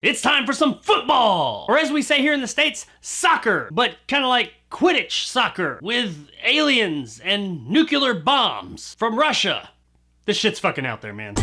It's time for some football! Or as we say here in the States, soccer, but kind of like Quidditch soccer with aliens and nuclear bombs from Russia. This shit's fucking out there, man.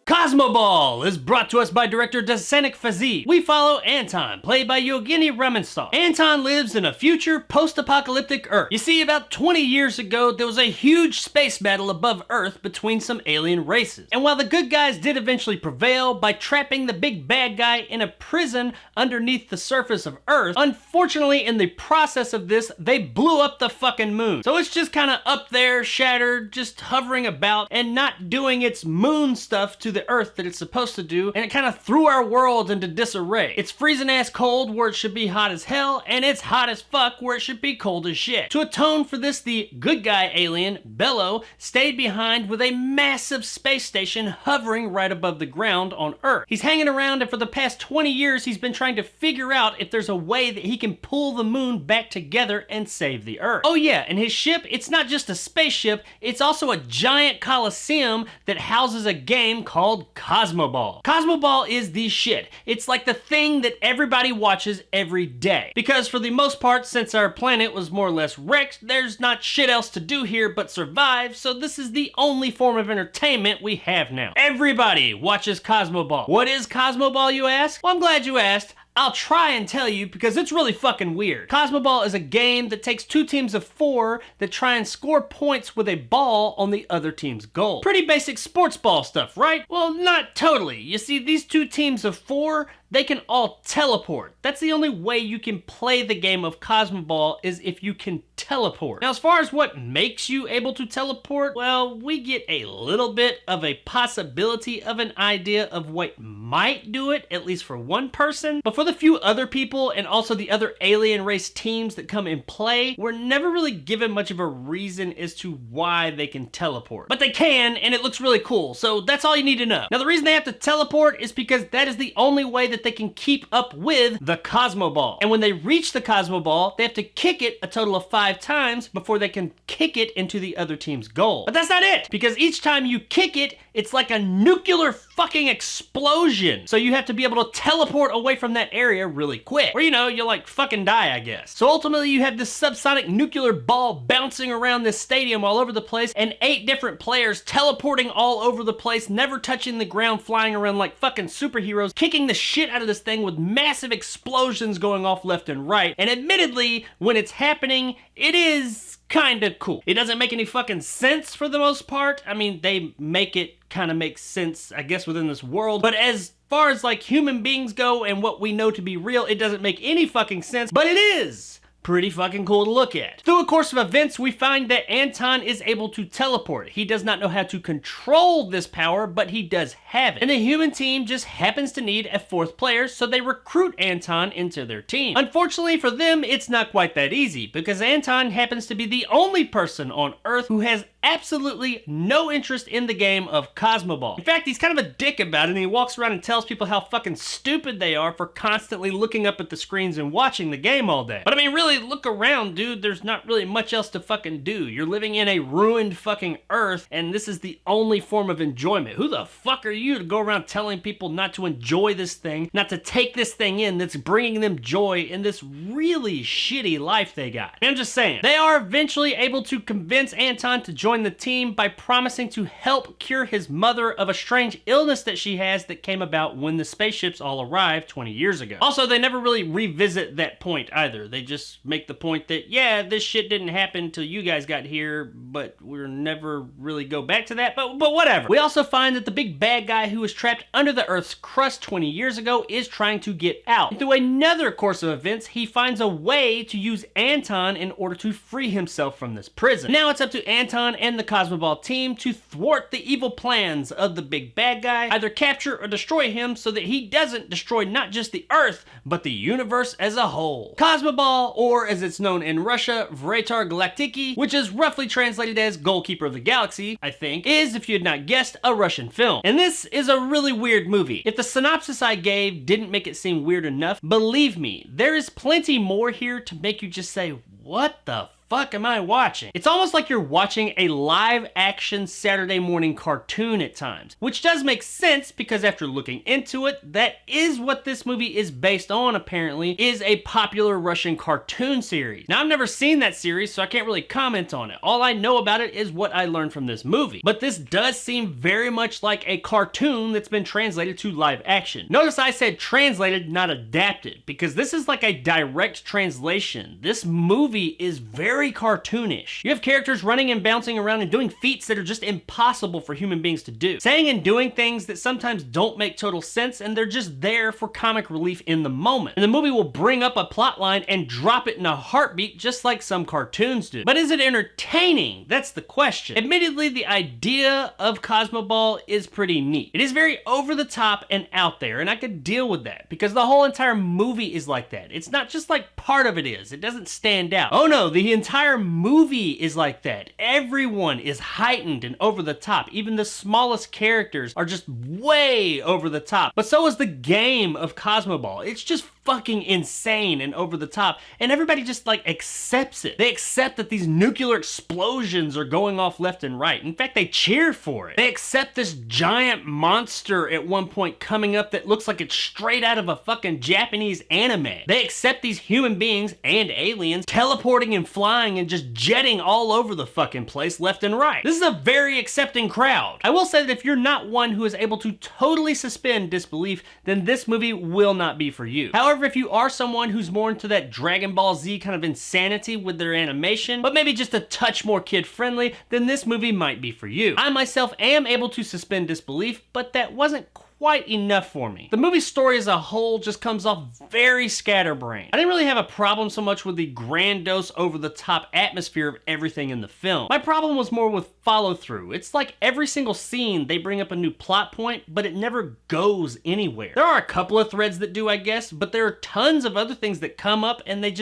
Cosmoball is brought to us by director Dasanik Fazi. We follow Anton, played by Yevgeny Rementsov. Anton lives in a future post-apocalyptic Earth. You see, about 20 years ago, there was a huge space battle above Earth between some alien races. And while the good guys did eventually prevail by trapping the big bad guy in a prison underneath the surface of Earth, unfortunately in the process of this, they blew up the fucking moon. So it's just kind of up there, shattered, just hovering about and not doing its moon stuff to the Earth that it's supposed to do, and it kind of threw our world into disarray. It's freezing ass cold where it should be hot as hell, and it's hot as fuck where it should be cold as shit. To atone for this, the good guy alien, Bello, stayed behind with a massive space station hovering right above the ground on Earth. He's hanging around, and for the past 20 years he's been trying to figure out if there's a way that he can pull the moon back together and save the Earth. Oh yeah, and his ship, it's not just a spaceship, it's also a giant coliseum that houses a game called Cosmoball. Cosmoball is the shit. It's like the thing that everybody watches every day. Because for the most part, since our planet was more or less wrecked, there's not shit else to do here but survive, so this is the only form of entertainment we have now. Everybody watches Cosmoball. What is Cosmoball, you ask? Well, I'm glad you asked. I'll try and tell you because it's really fucking weird. Cosmoball is a game that takes two teams of 4 that try and score points with a ball on the other team's goal. Pretty basic sports ball stuff, right? Well, not totally. You see, these two teams of 4, they can all teleport. That's the only way you can play the game of Cosmoball is if you can teleport. Now, as far as what makes you able to teleport, well, we get a little bit of a possibility of an idea of what might do it, at least for one person. But for the few other people and also the other alien race teams that come in play, we're never really given much of a reason as to why they can teleport. But they can, and it looks really cool, so that's all you need to know. Now, the reason they have to teleport is because that is the only way that they can keep up with the Cosmoball. And when they reach the Cosmoball, they have to kick it a total of 5 times before they can kick it into the other team's goal. But that's not it, because each time you kick it, it's like a nuclear fucking explosion. So you have to be able to teleport away from that area really quick. Or, you know, you'll like fucking die, I guess. So ultimately you have this subsonic nuclear ball bouncing around this stadium all over the place, and 8 different players teleporting all over the place, never touching the ground, flying around like fucking superheroes, kicking the shit out of this thing with massive explosions going off left and right. And admittedly, when it's happening, it is kinda cool. It doesn't make any fucking sense for the most part. I mean, they make it kind of make sense, I guess, within this world. But as far as like human beings go and what we know to be real, it doesn't make any fucking sense, but it is pretty fucking cool to look at. Through a course of events, we find that Anton is able to teleport. He does not know how to control this power, but he does have it. And the human team just happens to need a 4th player, so they recruit Anton into their team. Unfortunately for them, it's not quite that easy, because Anton happens to be the only person on Earth who has absolutely no interest in the game of Cosmoball. In fact, he's kind of a dick about it, and he walks around and tells people how fucking stupid they are for constantly looking up at the screens and watching the game all day. But I mean, really, look around, dude. There's not really much else to fucking do. You're living in a ruined fucking Earth, and this is the only form of enjoyment. Who the fuck are you to go around telling people not to enjoy this thing, not to take this thing in that's bringing them joy in this really shitty life they got? I'm just saying. They are eventually able to convince Anton to join the team by promising to help cure his mother of a strange illness that she has that came about when the spaceships all arrived 20 years ago. Also, they never really revisit that point either. They just make the point that, yeah, this shit didn't happen until you guys got here, but we'll never really go back to that, but whatever. We also find that the big bad guy who was trapped under the Earth's crust 20 years ago is trying to get out. And through another course of events, he finds a way to use Anton in order to free himself from this prison. Now it's up to Anton and the Cosmoball team to thwart the evil plans of the big bad guy, either capture or destroy him so that he doesn't destroy not just the Earth, but the universe as a whole. Cosmoball, or as it's known in Russia, Vratar Galaktiki, which is roughly translated as Goalkeeper of the Galaxy, I think, is, if you had not guessed, a Russian film. And this is a really weird movie. If the synopsis I gave didn't make it seem weird enough, believe me, there is plenty more here to make you just say, what the fuck am I watching? It's almost like you're watching a live-action Saturday morning cartoon at times, which does make sense because after looking into it, that is what this movie is based on, apparently, is a popular Russian cartoon series. Now, I've never seen that series, so I can't really comment on it. All I know about it is what I learned from this movie. But this does seem very much like a cartoon that's been translated to live action. Notice I said translated, not adapted, because this is like a direct translation. This movie is very cartoonish. You have characters running and bouncing around and doing feats that are just impossible for human beings to do. Saying and doing things that sometimes don't make total sense, and they're just there for comic relief in the moment. And the movie will bring up a plot line and drop it in a heartbeat just like some cartoons do. But is it entertaining? That's the question. Admittedly, the idea of Cosmoball is pretty neat. It is very over the top and out there, and I could deal with that because the whole entire movie is like that. It's not just like part of it is. It doesn't stand out. Oh no, the entire movie is like that. Everyone is heightened and over the top. Even the smallest characters are just way over the top. But so is the game of Cosmoball. It's just fucking insane and over the top, and everybody just like accepts it. They accept that these nuclear explosions are going off left and right. In fact, they cheer for it. They accept this giant monster at one point coming up that looks like it's straight out of a fucking Japanese anime. They accept these human beings and aliens teleporting and flying and just jetting all over the fucking place left and right. This is a very accepting crowd. I will say that if you're not one who is able to totally suspend disbelief, then this movie will not be for you. However, if you are someone who's more into that Dragon Ball Z kind of insanity with their animation, but maybe just a touch more kid-friendly, then this movie might be for you. I myself am able to suspend disbelief, but that wasn't quite enough for me. The movie's story as a whole just comes off very scatterbrained. I didn't really have a problem so much with the grandiose, over-the-top atmosphere of everything in the film. My problem was more with follow-through. It's like every single scene they bring up a new plot point, but it never goes anywhere. There are a couple of threads that do, I guess, but there are tons of other things that come up and that's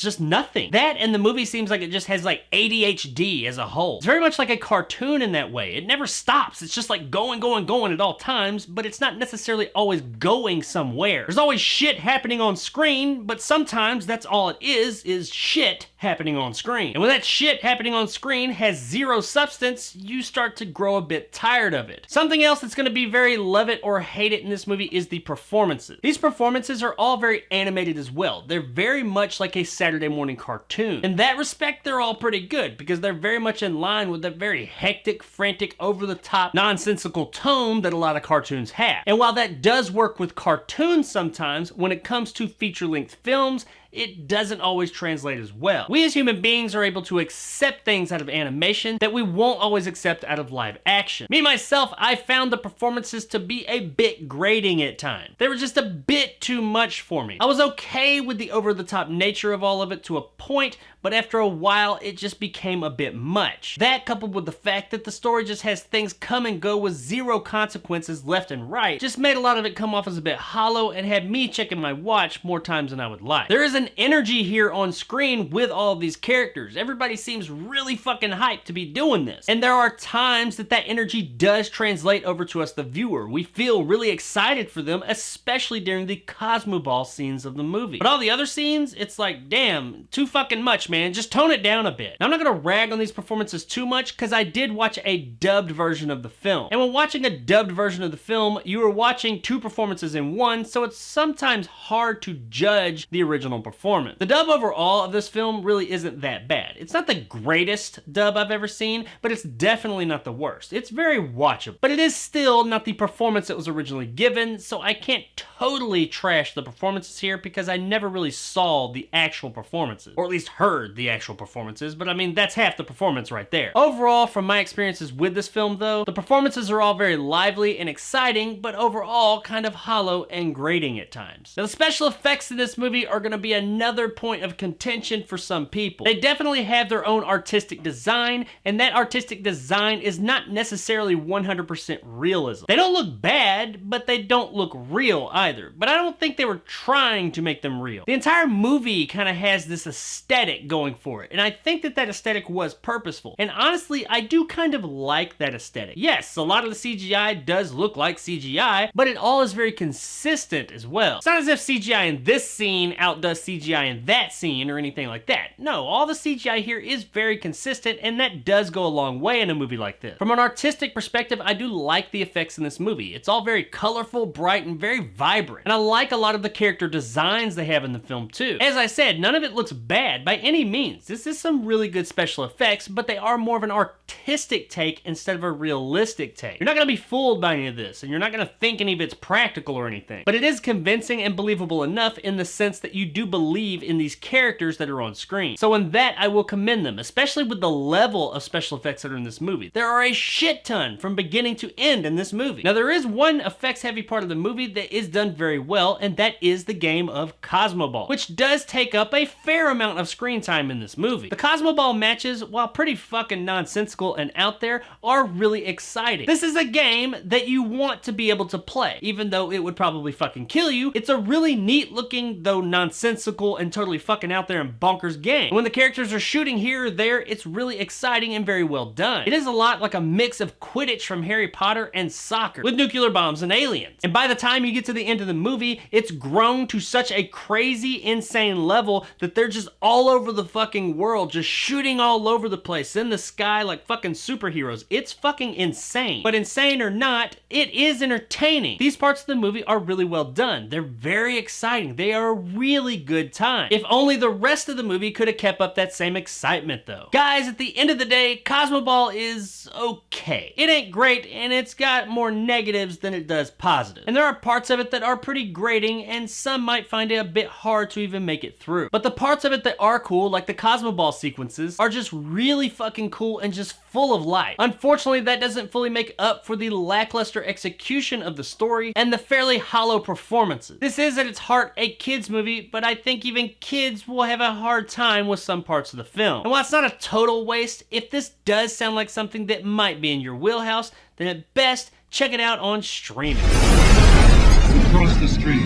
just nothing. That and the movie seems like it just has like ADHD as a whole. It's very much like a cartoon in that way. It never stops. It's just like going at all times, but it's not necessarily always going somewhere. There's always shit happening on screen, but sometimes that's all it is shit happening on screen. And when that shit happening on screen has zero substance, you start to grow a bit tired of it. Something else that's gonna be very love it or hate it in this movie is the performances. These performances are all very animated as well. They're very much like a Saturday morning cartoon. In that respect, they're all pretty good because they're very much in line with the very hectic, frantic, over-the-top, nonsensical tone that a lot of cartoons have. And while that does work with cartoons sometimes, when it comes to feature-length films, it doesn't always translate as well. We as human beings are able to accept things out of animation that we won't always accept out of live action. Me, myself, I found the performances to be a bit grating at times. They were just a bit too much for me. I was okay with the over-the-top nature of all of it to a point, but after a while, it just became a bit much. That, coupled with the fact that the story just has things come and go with zero consequences left and right, just made a lot of it come off as a bit hollow and had me checking my watch more times than I would like. There is an energy here on screen with all of these characters. Everybody seems really fucking hyped to be doing this. And there are times that that energy does translate over to us, the viewer. We feel really excited for them, especially during the Cosmoball scenes of the movie. But all the other scenes, it's like, damn, too fucking much, man. Just tone it down a bit. Now, I'm not gonna rag on these performances too much because I did watch a dubbed version of the film. And when watching a dubbed version of the film, you are watching two performances in one, so it's sometimes hard to judge the original performance. The dub overall of this film really isn't that bad. It's not the greatest dub I've ever seen, but it's definitely not the worst. It's very watchable, but it is still not the performance that was originally given, so I can't totally trash the performances here because I never really saw the actual performances, or at least heard the actual performances, but I mean, that's half the performance right there. Overall, from my experiences with this film though, the performances are all very lively and exciting, but overall kind of hollow and grating at times. Now, the special effects in this movie are gonna be another point of contention for some people. They definitely have their own artistic design, and that artistic design is not necessarily 100% realism. They don't look bad, but they don't look real either. But I don't think they were trying to make them real. The entire movie kind of has this aesthetic aesthetic going for it, and I think that that aesthetic was purposeful. And honestly, I do kind of like that aesthetic. Yes, a lot of the CGI does look like CGI, but it all is very consistent as well. It's not as if CGI in this scene outdoes CGI in that scene or anything like that. No, all the CGI here is very consistent, and that does go a long way in a movie like this. From an artistic perspective, I do like the effects in this movie. It's all very colorful, bright, and very vibrant. And I like a lot of the character designs they have in the film too. As I said, none of it looks bad by any means. This is some really good special effects, but they are more of an artistic take instead of a realistic take. You're not gonna be fooled by any of this, and you're not gonna think any of it's practical or anything. But it is convincing and believable enough in the sense that you do believe in these characters that are on screen. So in that, I will commend them, especially with the level of special effects that are in this movie. There are a shit ton from beginning to end in this movie. Now there is one effects heavy part of the movie that is done very well, and that is the game of Cosmoball, which does take up a fair amount of screen time in this movie. The Cosmoball matches, while pretty fucking nonsensical and out there, are really exciting. This is a game that you want to be able to play, even though it would probably fucking kill you. It's a really neat looking, though nonsensical and totally fucking out there and bonkers game. And when the characters are shooting here or there, it's really exciting and very well done. It is a lot like a mix of Quidditch from Harry Potter and soccer, with nuclear bombs and aliens. And by the time you get to the end of the movie, it's grown to such a crazy, insane level that they're just all over the fucking world, just shooting all over the place in the sky like fucking superheroes. It's fucking insane. But insane or not, it is entertaining. These parts of the movie are really well done. They're very exciting. They are a really good time. If only the rest of the movie could have kept up that same excitement though. Guys, at the end of the day, Cosmoball is okay. It ain't great, and it's got more negatives than it does positives. And there are parts of it that are pretty grating, and some might find it a bit hard to even make it through. But the parts of it that are cool, like the Cosmoball sequences, are just really fucking cool and just full of life. Unfortunately, that doesn't fully make up for the lackluster execution of the story and the fairly hollow performances. This is at its heart a kids movie, but I think even kids will have a hard time with some parts of the film. And while it's not a total waste, if this does sound like something that might be in your wheelhouse, then at best, check it out on streaming. Across the street.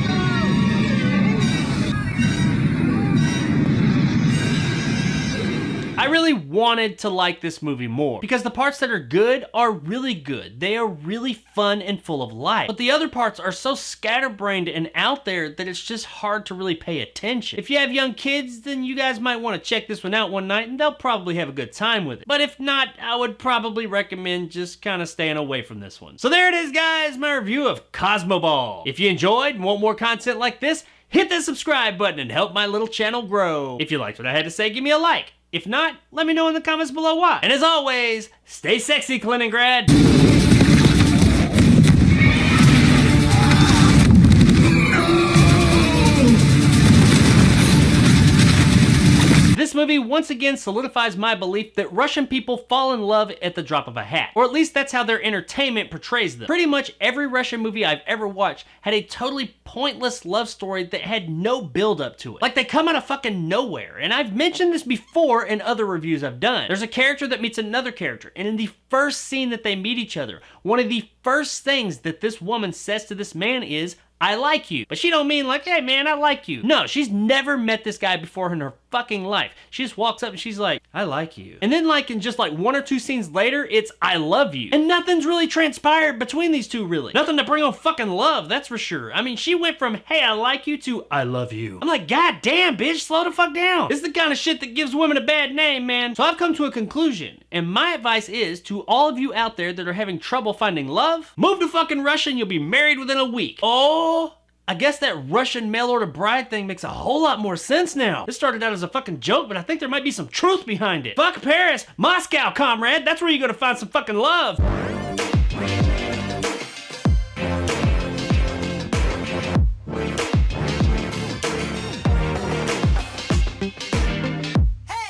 I really wanted to like this movie more because the parts that are good are really good. They are really fun and full of life. But the other parts are so scatterbrained and out there that it's just hard to really pay attention. If you have young kids, then you guys might want to check this one out one night and they'll probably have a good time with it. But if not, I would probably recommend just kind of staying away from this one. So there it is, guys, my review of Cosmoball. If you enjoyed and want more content like this, hit that subscribe button and help my little channel grow. If you liked what I had to say, give me a like. If not, let me know in the comments below why. And as always, stay sexy, Kaliningrad! This movie once again solidifies my belief that Russian people fall in love at the drop of a hat. Or at least that's how their entertainment portrays them. Pretty much every Russian movie I've ever watched had a totally pointless love story that had no build up to it. Like they come out of fucking nowhere. And I've mentioned this before in other reviews I've done. There's a character that meets another character, and in the first scene that they meet each other, one of the first things that this woman says to this man is, "I like you." But she don't mean like, "Hey man, I like you." No, she's never met this guy before in her fucking life. She just walks up and she's like, "I like you." And then like in just like one or two scenes later, it's "I love you." And nothing's really transpired between these two really. Nothing to bring on fucking love, that's for sure. I mean, she went from, "Hey, I like you" to "I love you." I'm like, god damn, bitch, slow the fuck down. This is the kind of shit that gives women a bad name, man. So I've come to a conclusion, and my advice is to all of you out there that are having trouble finding love, move to fucking Russia and you'll be married within a week. Oh, I guess that Russian mail order bride thing makes a whole lot more sense now. This started out as a fucking joke, but I think there might be some truth behind it. Fuck Paris, Moscow, comrade. That's where you're gonna find some fucking love.